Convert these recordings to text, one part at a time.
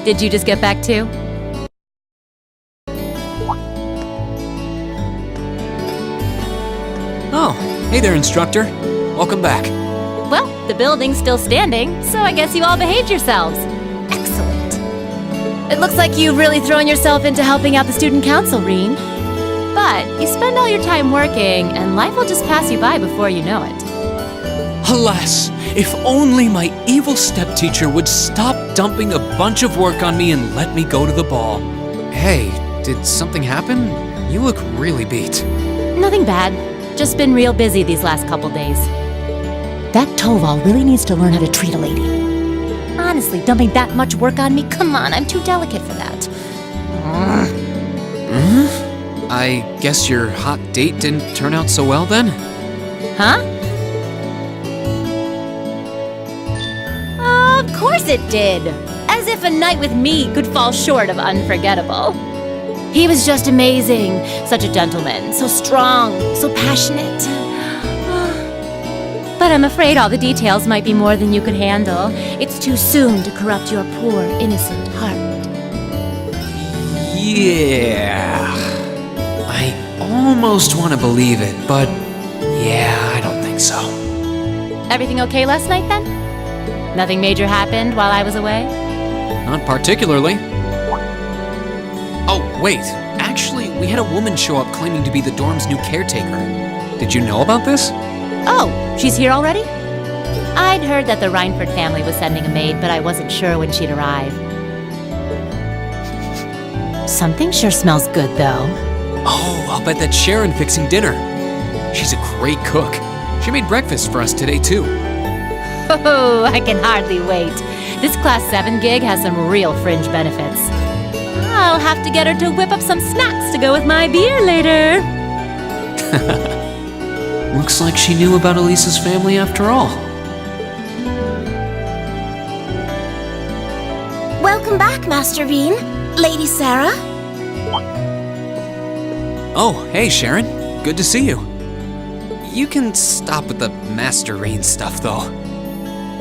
Did you just get back too? Oh, hey there, instructor. Welcome back. Well, the building's still standing, so I guess you all behaved yourselves. Excellent. It looks like you've really thrown yourself into helping out the student council, Reen. But you spend all your time working, and life will just pass you by before you know it. Alas, if only my evil stepteacher would stop dumping a bunch of work on me and let me go to the ball. Hey, did something happen? You look really beat. Nothing bad. Just been real busy these last couple days. That Toval really needs to learn how to treat a lady. Honestly, dumping that much work on me? Come on, I'm too delicate for that. I guess your hot date didn't turn out so well then? Huh? Of course it did. As if a night with me could fall short of unforgettable. He was just amazing. Such a gentleman, so strong, so passionate. But I'm afraid all the details might be more than you could handle. It's too soon to corrupt your poor, innocent heart. Yeah. I almost want to believe it, but yeah, I don't think so. Everything okay last night then? Nothing major happened while I was away? Not particularly. Oh, wait. Actually, we had a woman show up claiming to be the dorm's new caretaker. Did you know about this? Oh, she's here already? I'd heard that the Reinford family was sending a maid, but I wasn't sure when she'd arrive. Something sure smells good, though. Oh, I'll bet that's Sharon fixing dinner. She's a great cook. She made breakfast for us today, too. Oh, I can hardly wait. This Class 7 gig has some real fringe benefits. I'll have to get her to whip up some snacks to go with my beer later. Looks like she knew about Elisa's family after all. Welcome back, Master Reen. Lady Sarah? Oh, hey, Sharon. Good to see you. You can stop with the Master Rain stuff, though.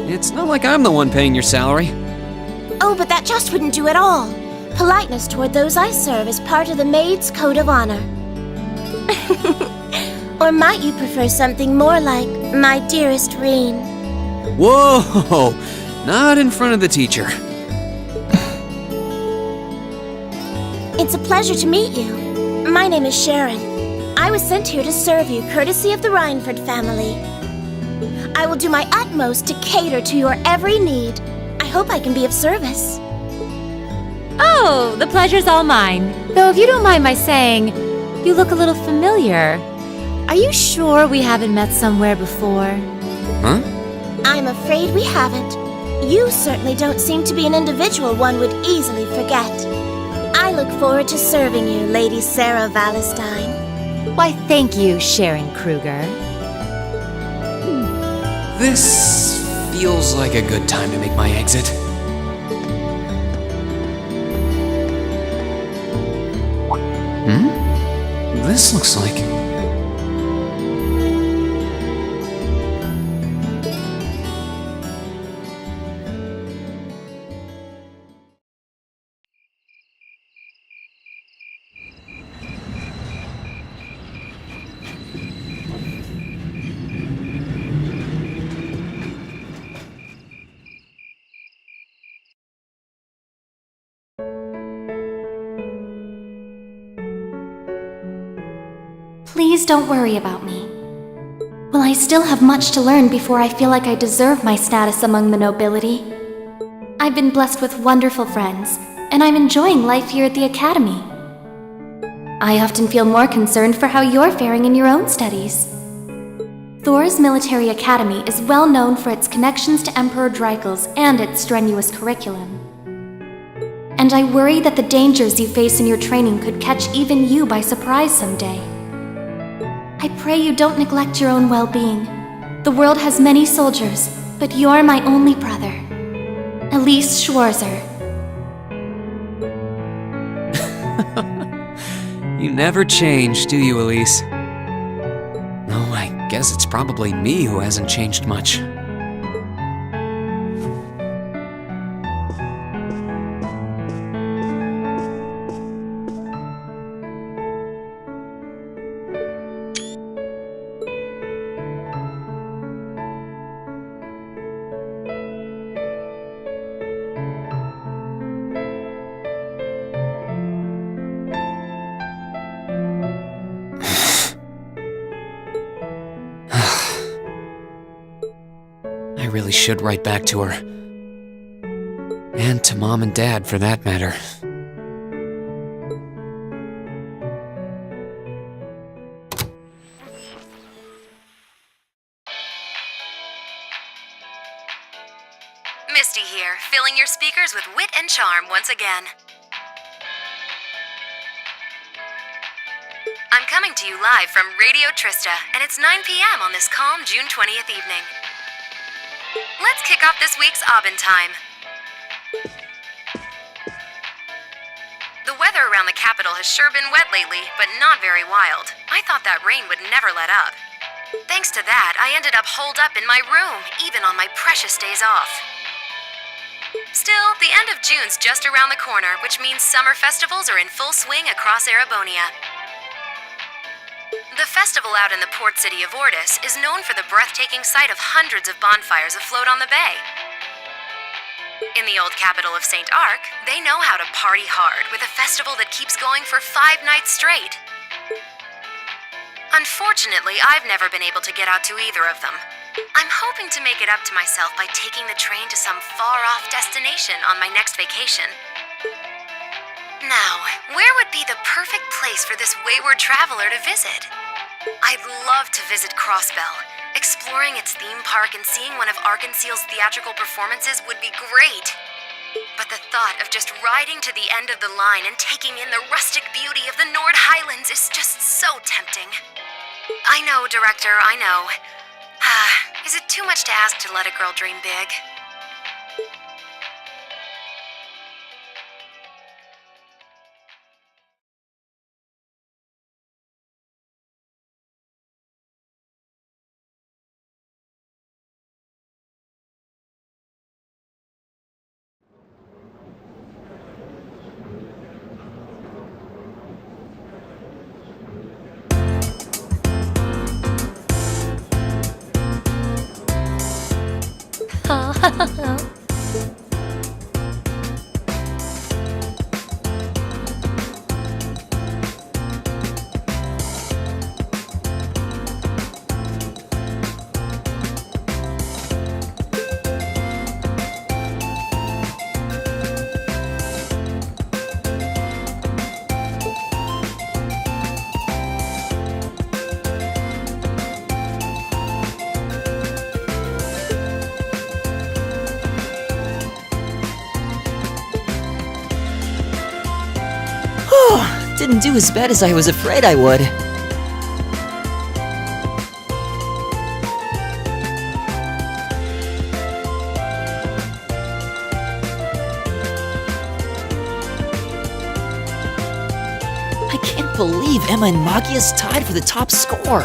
It's not like I'm the one paying your salary. Oh, but that just wouldn't do at all. Politeness toward those I serve is part of the maid's code of honor. Or might you prefer something more like, my dearest Reen? Whoa! Not in front of the teacher. It's a pleasure to meet you. My name is Sharon. I was sent here to serve you, courtesy of the Reinford family. I will do my utmost to cater to your every need. I hope I can be of service. Oh, the pleasure's all mine. Though if you don't mind my saying, you look a little familiar. Are you sure we haven't met somewhere before? Huh? I'm afraid we haven't. You certainly don't seem to be an individual one would easily forget. I look forward to serving you, Lady Sarah Valestine. Why, thank you, Sharon Kruger. This feels like a good time to make my exit. This looks like... Please don't worry about me. Well, I still have much to learn before I feel like I deserve my status among the nobility. I've been blessed with wonderful friends, and I'm enjoying life here at the Academy. I often feel more concerned for how you're faring in your own studies. Thor's Military Academy is well known for its connections to Emperor Dreichel's and its strenuous curriculum. And I worry that the dangers you face in your training could catch even you by surprise someday. I pray you don't neglect your own well-being. The world has many soldiers, but you're my only brother. Elise Schwarzer. You never change, do you, Elise? No, I guess it's probably me who hasn't changed much. I really should write back to her. And to Mom and Dad, for that matter. Misty here, filling your speakers with wit and charm once again. I'm coming to you live from Radio Trista, and it's 9 p.m. on this calm June 20th evening. Let's kick off this week's Aubin time. The weather around the capital has sure been wet lately, but not very wild. I thought that rain would never let up. Thanks to that, I ended up holed up in my room, even on my precious days off. Still, the end of June's just around the corner, which means summer festivals are in full swing across Erebonia. The festival out in the port city of Ordis is known for the breathtaking sight of hundreds of bonfires afloat on the bay. In the old capital of St. Arc, they know how to party hard with a festival that keeps going for 5 nights straight. Unfortunately, I've never been able to get out to either of them. I'm hoping to make it up to myself by taking the train to some far-off destination on my next vacation. Now, where would be the perfect place for this wayward traveler to visit? I'd love to visit Crossbell. Exploring its theme park and seeing one of Arkansas's theatrical performances would be great. But the thought of just riding to the end of the line and taking in the rustic beauty of the Nord Highlands is just so tempting. I know, Director, I know. Is it too much to ask to let a girl dream big? Didn't do as bad as I was afraid I would. I can't believe Emma and Machias tied for the top score.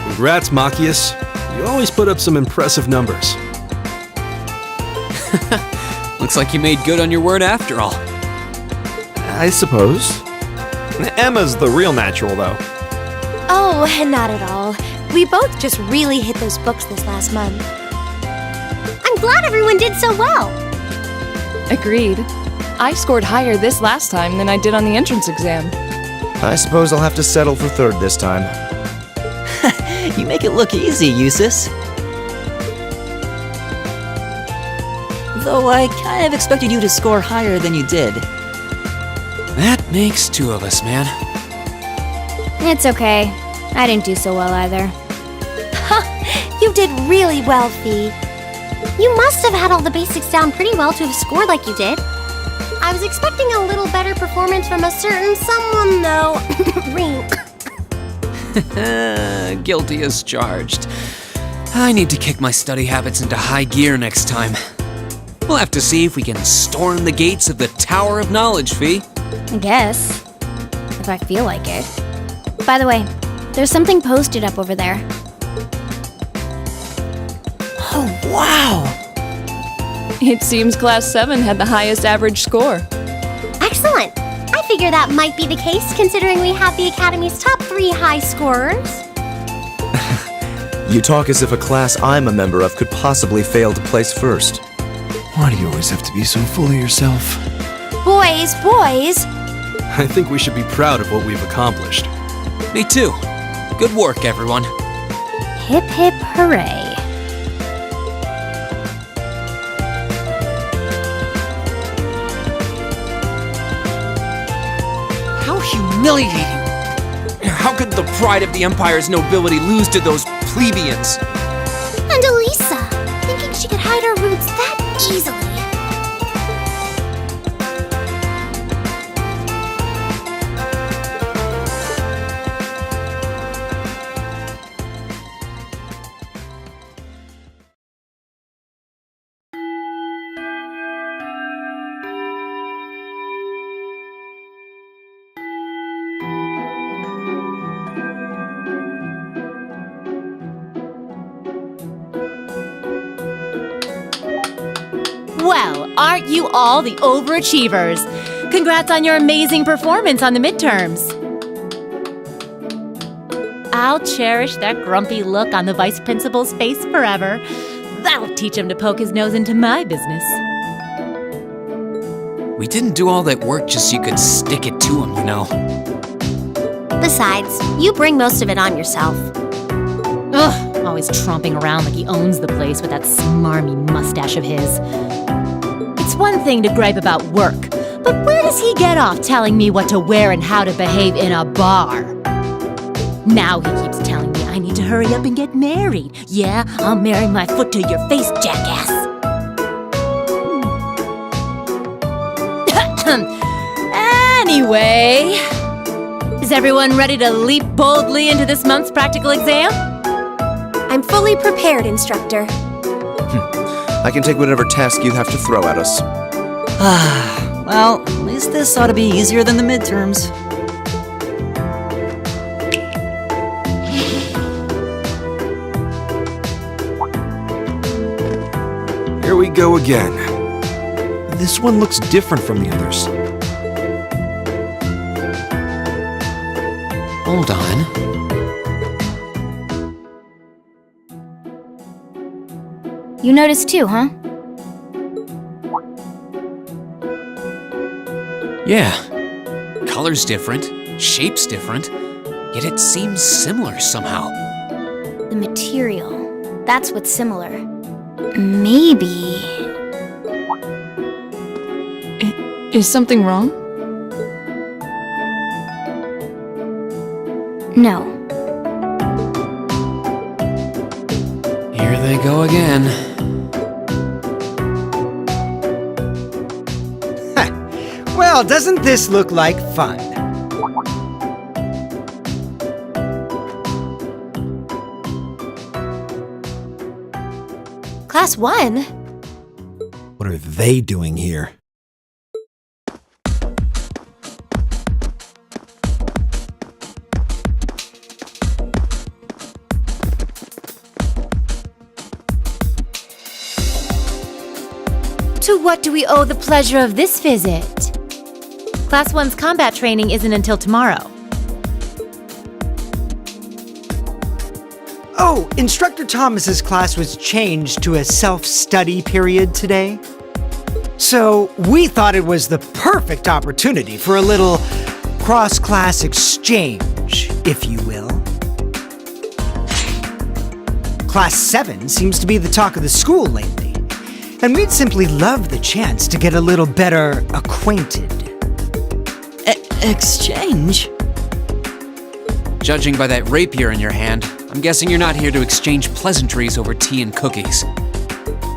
Congrats, Machias. You always put up some impressive numbers. Looks like you made good on your word after all. I suppose. Emma's the real natural, though. Oh, not at all. We both just really hit those books this last month. I'm glad everyone did so well. Agreed. I scored higher this last time than I did on the entrance exam. I suppose I'll have to settle for third this time. You make it look easy, Eustace. Though I kind of expected you to score higher than you did. That makes 2 of us, man. It's okay. I didn't do so well either. You did really well, Fee. You must have had all the basics down pretty well to have scored like you did. I was expecting a little better performance from a certain someone, though. Reem. Guilty as charged. I need to kick my study habits into high gear next time. We'll have to see if we can storm the gates of the Tower of Knowledge, Fee. I guess. If I feel like it. By the way, there's something posted up over there. Oh, wow! It seems Class 7 had the highest average score. Excellent. I figure that might be the case, considering we have the Academy's top 3 high scorers. You talk as if a class I'm a member of could possibly fail to place first. Why do you always have to be so full of yourself? Boys! I think we should be proud of what we've accomplished. Me too. Good work, everyone. Hip hip hooray. humiliating. How could the pride of the Empire's nobility lose to those plebeians? And Elisa, thinking she could hide her roots that easily. Well, aren't you all the overachievers? Congrats on your amazing performance on the midterms. I'll cherish that grumpy look on the vice principal's face forever. That'll teach him to poke his nose into my business. We didn't do all that work just so you could stick it to him, you know. Besides, you bring most of it on yourself. Ugh, always tromping around like he owns the place with that smarmy mustache of his. It's one thing to gripe about work, but where does he get off telling me what to wear and how to behave in a bar? Now he keeps telling me I need to hurry up and get married. Yeah, I'll marry my foot to your face, jackass. Anyway, is everyone ready to leap boldly into this month's practical exam? I'm fully prepared, instructor. I can take whatever task you have to throw at us. Well, at least this ought to be easier than the midterms. Here we go again. This one looks different from the others. Hold on. You noticed too, huh? Yeah. Color's different, shape's different, yet it seems similar somehow. The material. That's what's similar. Maybe... Is something wrong? No. Here they go again. Well, doesn't this look like fun? Class 1? What are they doing here? To what do we owe the pleasure of this visit? Class 1's combat training isn't until tomorrow. Oh, Instructor Thomas's class was changed to a self-study period today. So we thought it was the perfect opportunity for a little cross-class exchange, if you will. Class 7 seems to be the talk of the school lately, and we'd simply love the chance to get a little better acquainted. Exchange? Judging by that rapier in your hand, I'm guessing you're not here to exchange pleasantries over tea and cookies.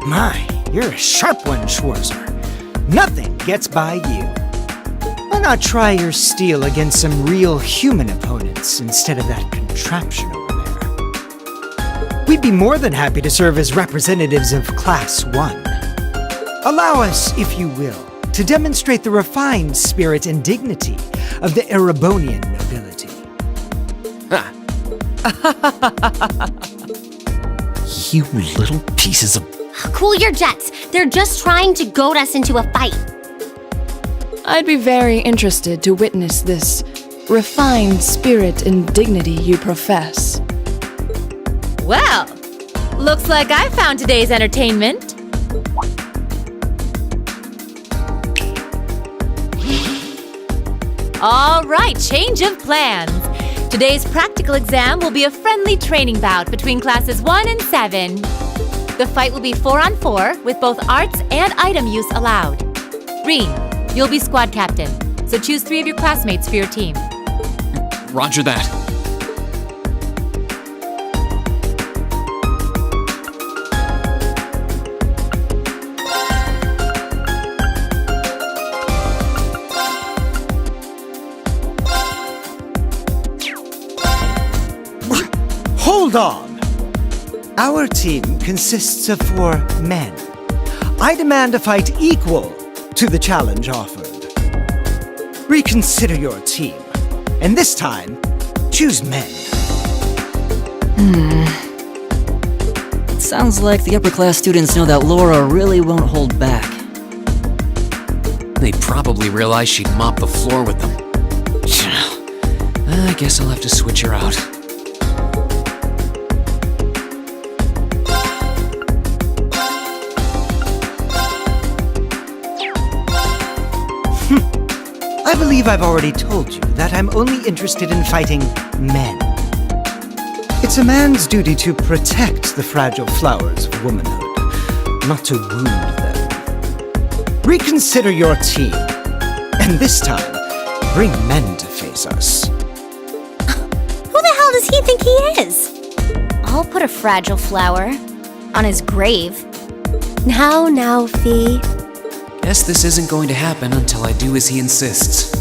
My, you're a sharp one, Schwarzer. Nothing gets by you. Why not try your steel against some real human opponents instead of that contraption over there? We'd be more than happy to serve as representatives of Class 1. Allow us, if you will, to demonstrate the refined spirit and dignity of the Erebonian nobility. You little pieces of... Cool your jets. They're just trying to goad us into a fight. I'd be very interested to witness this refined spirit and dignity you profess. Well, looks like I found today's entertainment. All right, change of plans. Today's practical exam will be a friendly training bout between classes 1 and 7. The fight will be 4-on-4 with both arts and item use allowed. Reen, you'll be squad captain. So choose 3 of your classmates for your team. Roger that. Hold on! Our team consists of 4 men. I demand a fight equal to the challenge offered. Reconsider your team, and this time, choose men. It sounds like the upper class students know that Laura really won't hold back. They probably realize she'd mop the floor with them. I guess I'll have to switch her out. I believe I've already told you that I'm only interested in fighting men. It's a man's duty to protect the fragile flowers of womanhood, not to wound them. Reconsider your team, and this time, bring men to face us. Who the hell does he think he is? I'll put a fragile flower on his grave. Now, Fee. Guess this isn't going to happen until I do as he insists.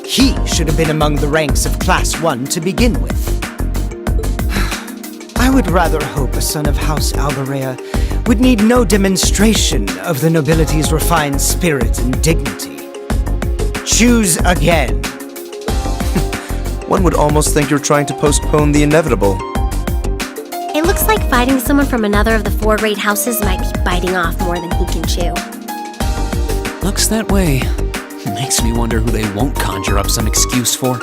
He should have been among the ranks of Class 1 to begin with. I would rather hope a son of House Alberea would need no demonstration of the nobility's refined spirit and dignity. Choose again. One would almost think you're trying to postpone the inevitable. It looks like fighting someone from another of the 4 great houses might be biting off more than he can chew. Looks that way. Makes me wonder who they won't conjure up some excuse for.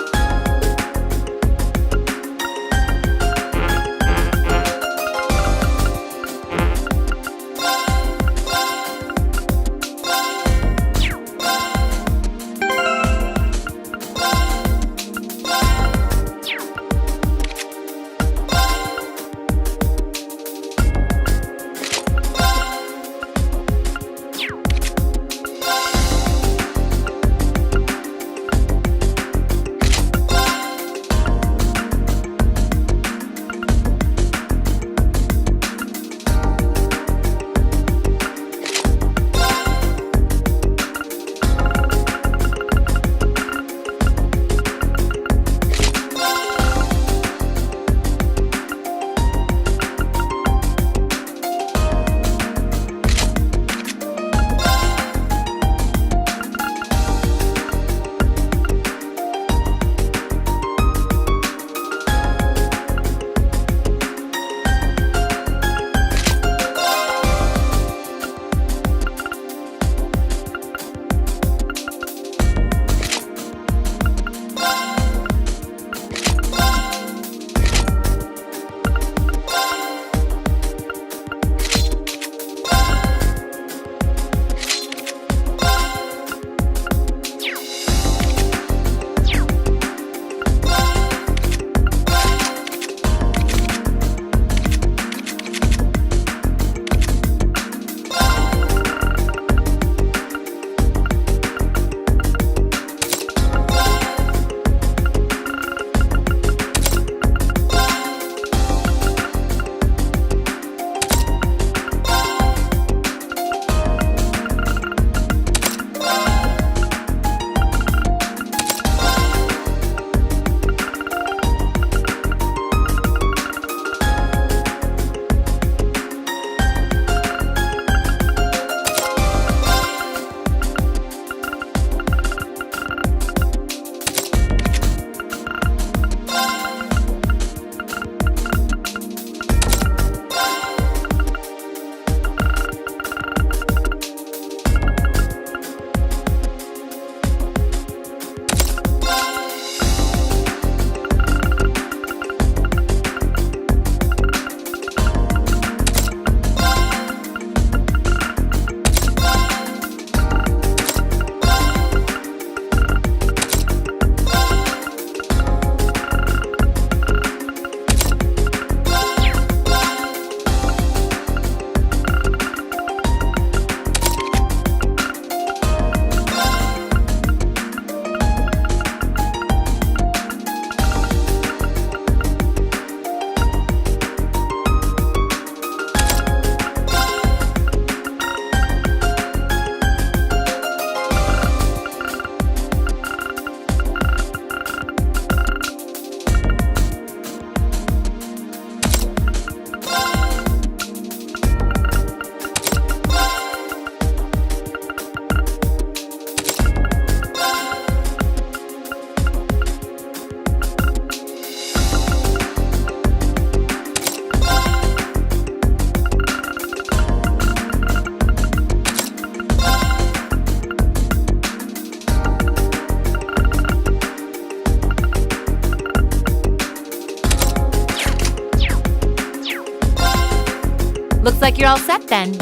Looks like you're all set then.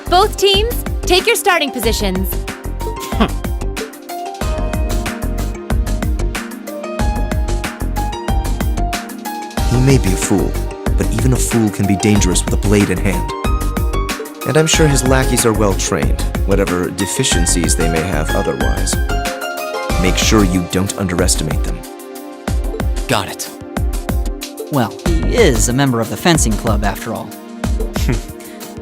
Both teams, take your starting positions. He may be a fool, but even a fool can be dangerous with a blade in hand. And I'm sure his lackeys are well trained, whatever deficiencies they may have otherwise. Make sure you don't underestimate them. Got it. Well, he is a member of the fencing club after all.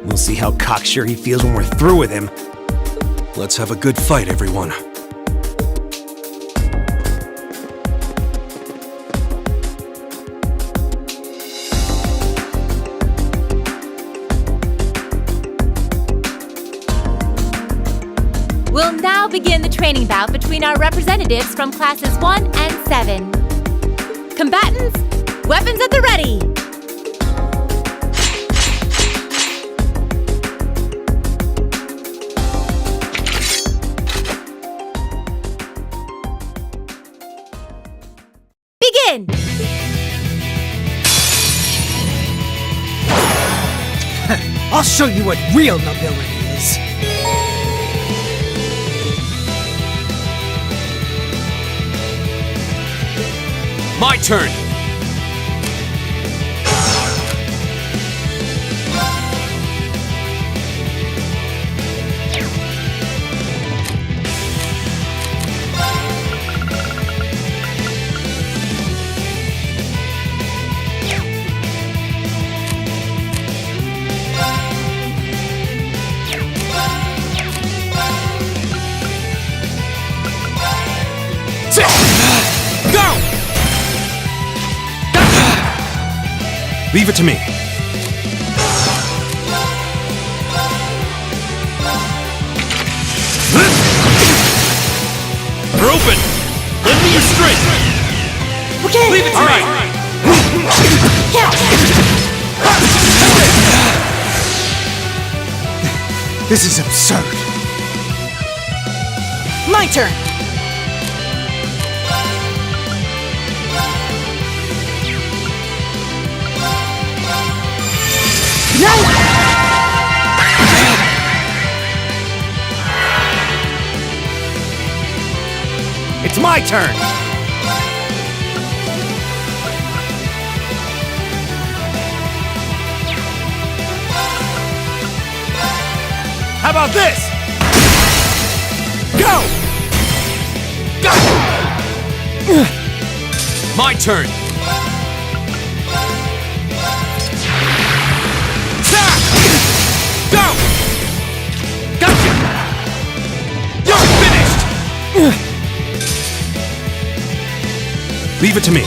We'll see how cocksure he feels when we're through with him. Let's have a good fight, everyone. We'll now begin the training bout between our representatives from classes 1 and 7. Combatants, weapons at the ready! Begin! I'll show you what real nobility is. My turn! Go! Leave it to me. You're open! Lend me your strength! Okay. Leave it to me! This is absurd. My turn! It's my turn! How about this? Go! Go! My turn! Go! Gotcha! You're finished! Leave it to me.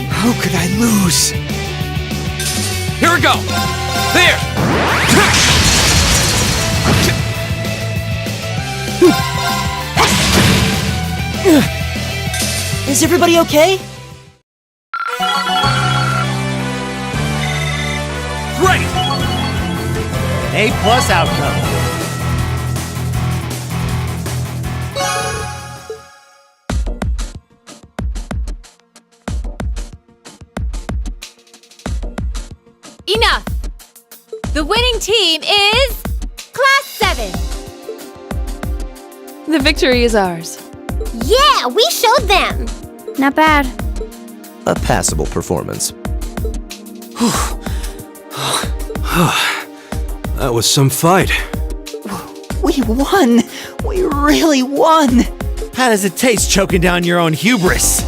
How could I lose? Here we go! There! Is everybody okay? Great! A+ outcome. Enough! The winning team is Class 7. The victory is ours. Yeah, we showed them. Not bad. A passable performance. That was some fight. We won! We really won! How does it taste choking down your own hubris?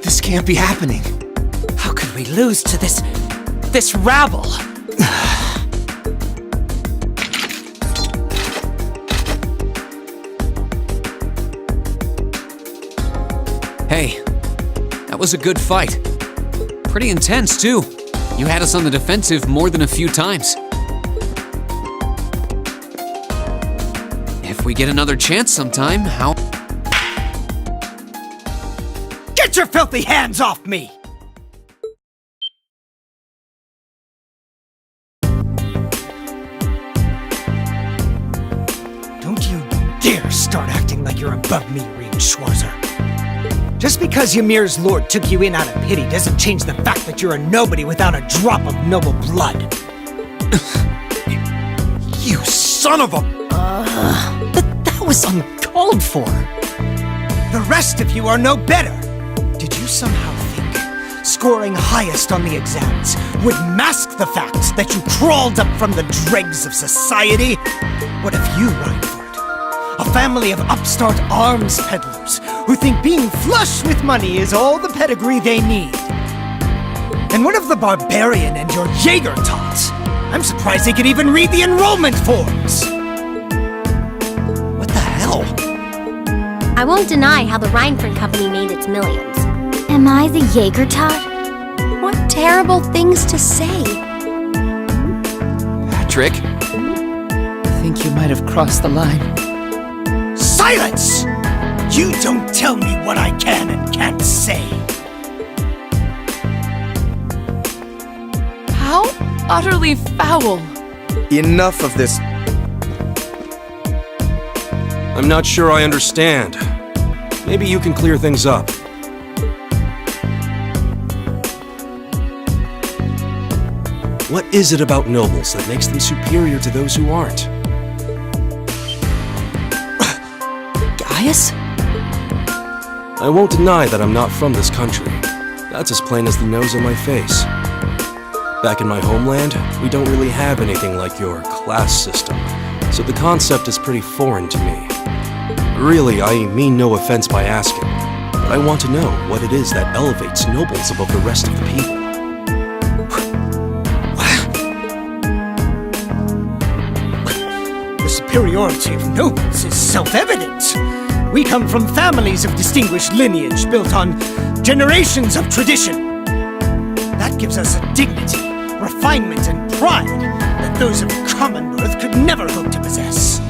This can't be happening. How could we lose to this rabble? Hey, that was a good fight. Pretty intense, too. You had us on the defensive more than a few times. If we get another chance sometime, how... Get your filthy hands off me! Don't you dare start acting like you're above me, Reed Schwarzer. Just because Ymir's lord took you in out of pity doesn't change the fact that you're a nobody without a drop of noble blood. You son of a... That was uncalled for. The rest of you are no better. Did you somehow think scoring highest on the exams would mask the fact that you crawled up from the dregs of society? What if you, Reinford, a family of upstart arms peddlers who think being flush with money is all the pedigree they need? And what of the barbarian and your Jaeger tots? I'm surprised they could even read the enrollment forms! What the hell? I won't deny how the Reinford Company made its millions. Am I the Jaeger tot? What terrible things to say. Patrick? I think you might have crossed the line. Silence! You don't tell me what I can and can't say. How utterly foul! Enough of this. I'm not sure I understand. Maybe you can clear things up. What is it about nobles that makes them superior to those who aren't? Gaius? I won't deny that I'm not from this country. That's as plain as the nose on my face. Back in my homeland, we don't really have anything like your class system, so the concept is pretty foreign to me. Really, I mean no offense by asking, but I want to know what it is that elevates nobles above the rest of the people. The superiority of nobles is self-evident. We come from families of distinguished lineage built on generations of tradition. That gives us a dignity, refinement, and pride that those of common birth could never hope to possess.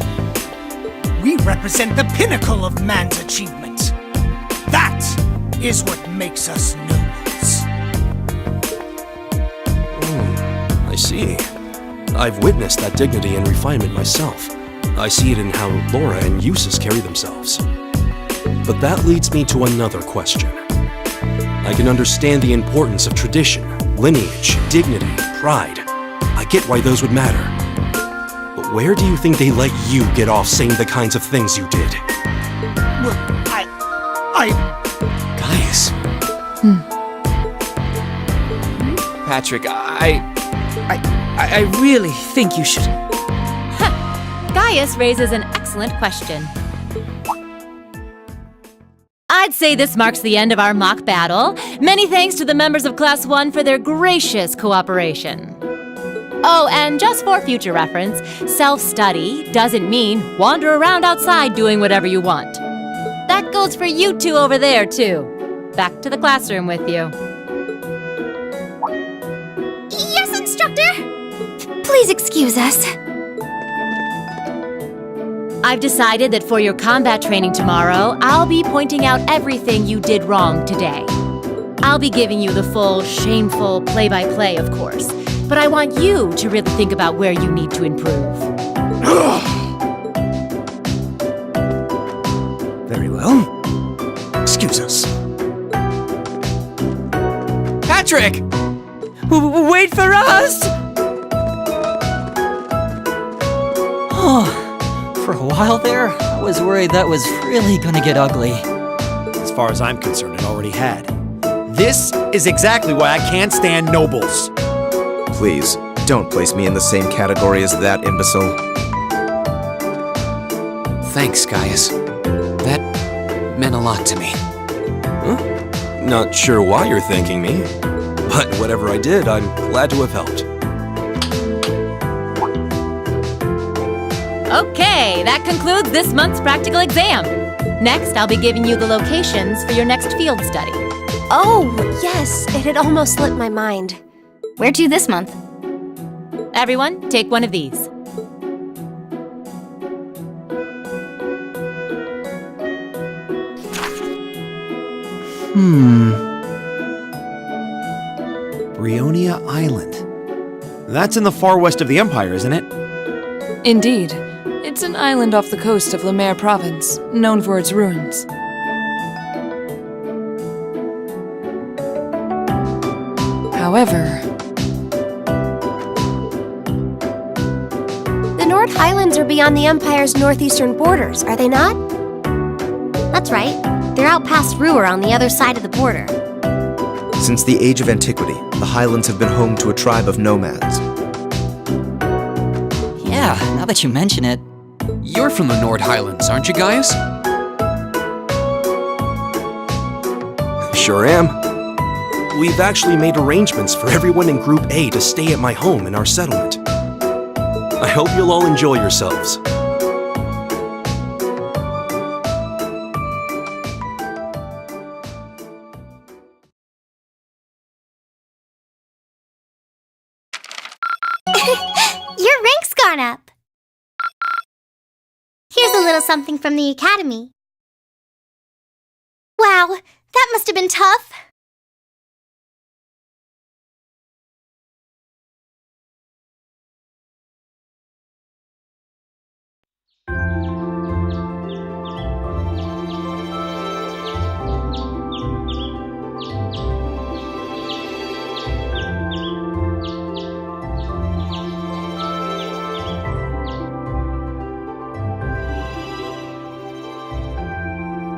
We represent the pinnacle of man's achievement. That is what makes us nobles. I see. I've witnessed that dignity and refinement myself. I see it in how Laura and Eustace carry themselves. But that leads me to another question. I can understand the importance of tradition, lineage, dignity, pride. I get why those would matter. But where do you think they let you get off saying the kinds of things you did? Well, Gaius. Patrick, I really think you should... Gaius raises an excellent question. I'd say this marks the end of our mock battle. Many thanks to the members of Class 1 for their gracious cooperation. Oh, and just for future reference, self-study doesn't mean wander around outside doing whatever you want. That goes for you two over there, too. Back to the classroom with you. Yes, instructor! Please excuse us. I've decided that for your combat training tomorrow, I'll be pointing out everything you did wrong today. I'll be giving you the full, shameful play-by-play, of course, but I want you to really think about where you need to improve. very well. Excuse us. Patrick! Wait for us! Oh. For a while there, I was worried that was really gonna get ugly. As far as I'm concerned, it already had. This is exactly why I can't stand nobles. Please, don't place me in the same category as that imbecile. Thanks, Gaius. That meant a lot to me. Huh? Not sure why you're thanking me, but whatever I did, I'm glad to have helped. Okay, that concludes this month's practical exam. Next, I'll be giving you the locations for your next field study. Oh, yes, it had almost slipped my mind. Where to this month? Everyone, take one of these. Brionia Island. That's in the far west of the Empire, isn't it? Indeed. It's an island off the coast of Lemaire Province, known for its ruins. However, The Nord Highlands are beyond the Empire's northeastern borders, are they not? That's right. They're out past Ruhr on the other side of the border. Since the age of antiquity, the Highlands have been home to a tribe of nomads. Yeah, now that you mention it. You're from the Nord Highlands, aren't you guys? Sure am. We've actually made arrangements for everyone in Group A to stay at my home in our settlement. I hope you'll all enjoy yourselves. Your rank's gone up. Here's a little something from the Academy. Wow, that must have been tough.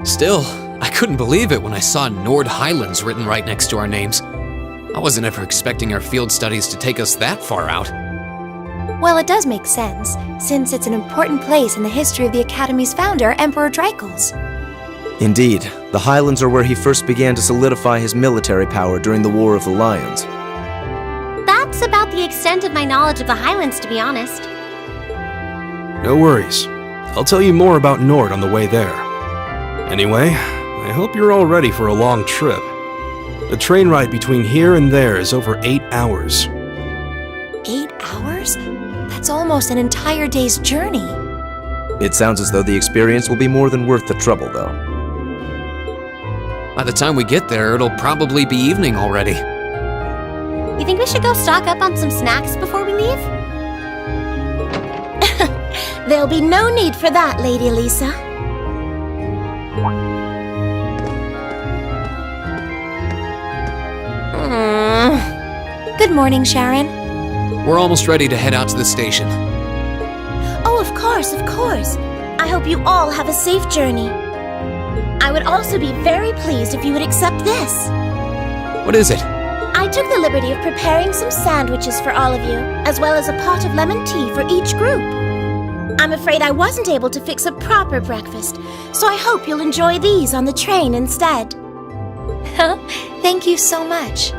Still, I couldn't believe it when I saw Nord Highlands written right next to our names. I wasn't ever expecting our field studies to take us that far out. Well, it does make sense, since it's an important place in the history of the Academy's founder, Emperor Dreikels. Indeed, the Highlands are where he first began to solidify his military power during the War of the Lions. That's about the extent of my knowledge of the Highlands, to be honest. No worries. I'll tell you more about Nord on the way there. Anyway, I hope you're all ready for a long trip. The train ride between here and there is over 8 hours. 8 hours? That's almost an entire day's journey. It sounds as though the experience will be more than worth the trouble, though. By the time we get there, it'll probably be evening already. You think we should go stock up on some snacks before we leave? There'll be no need for that, Lady Elisa. Good morning, Sharon. We're almost ready to head out to the station. Oh, of course, of course. I hope you all have a safe journey. I would also be very pleased if you would accept this. What is it? I took the liberty of preparing some sandwiches for all of you, as well as a pot of lemon tea for each group. I'm afraid I wasn't able to fix a proper breakfast, so I hope you'll enjoy these on the train instead. Thank you so much.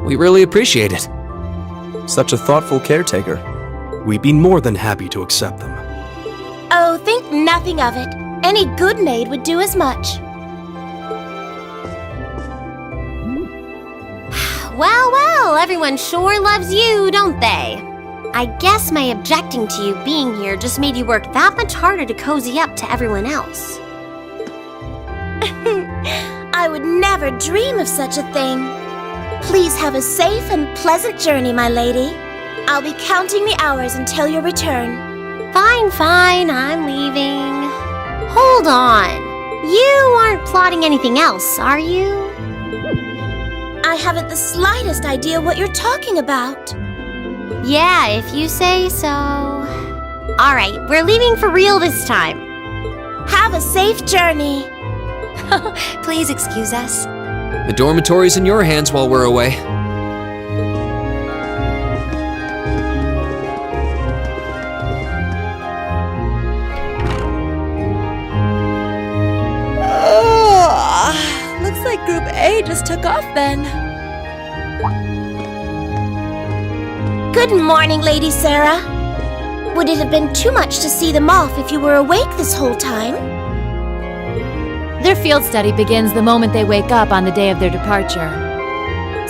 We really appreciate it. Such a thoughtful caretaker. We'd be more than happy to accept them. Oh, think nothing of it. Any good maid would do as much. Well, everyone sure loves you, don't they? I guess my objecting to you being here just made you work that much harder to cozy up to everyone else. I would never dream of such a thing. Please have a safe and pleasant journey, my lady. I'll be counting the hours until your return. Fine, I'm leaving. Hold on. You aren't plotting anything else, are you? I haven't the slightest idea what you're talking about. Yeah, if you say so. Alright, we're leaving for real this time. Have a safe journey. Please excuse us. The dormitory's in your hands while we're away. Looks like Group A just took off then. Good morning, Lady Sarah. Would it have been too much to see them off if you were awake this whole time? Their field study begins the moment they wake up on the day of their departure.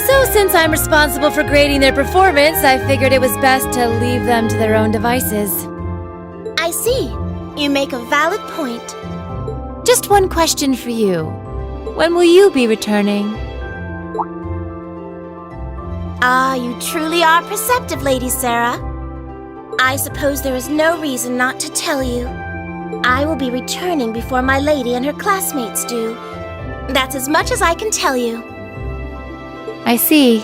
So since I'm responsible for grading their performance, I figured it was best to leave them to their own devices. I see. You make a valid point. Just one question for you. When will you be returning? Ah, you truly are perceptive, Lady Sarah. I suppose there is no reason not to tell you. I will be returning before my lady and her classmates do. That's as much as I can tell you. I see.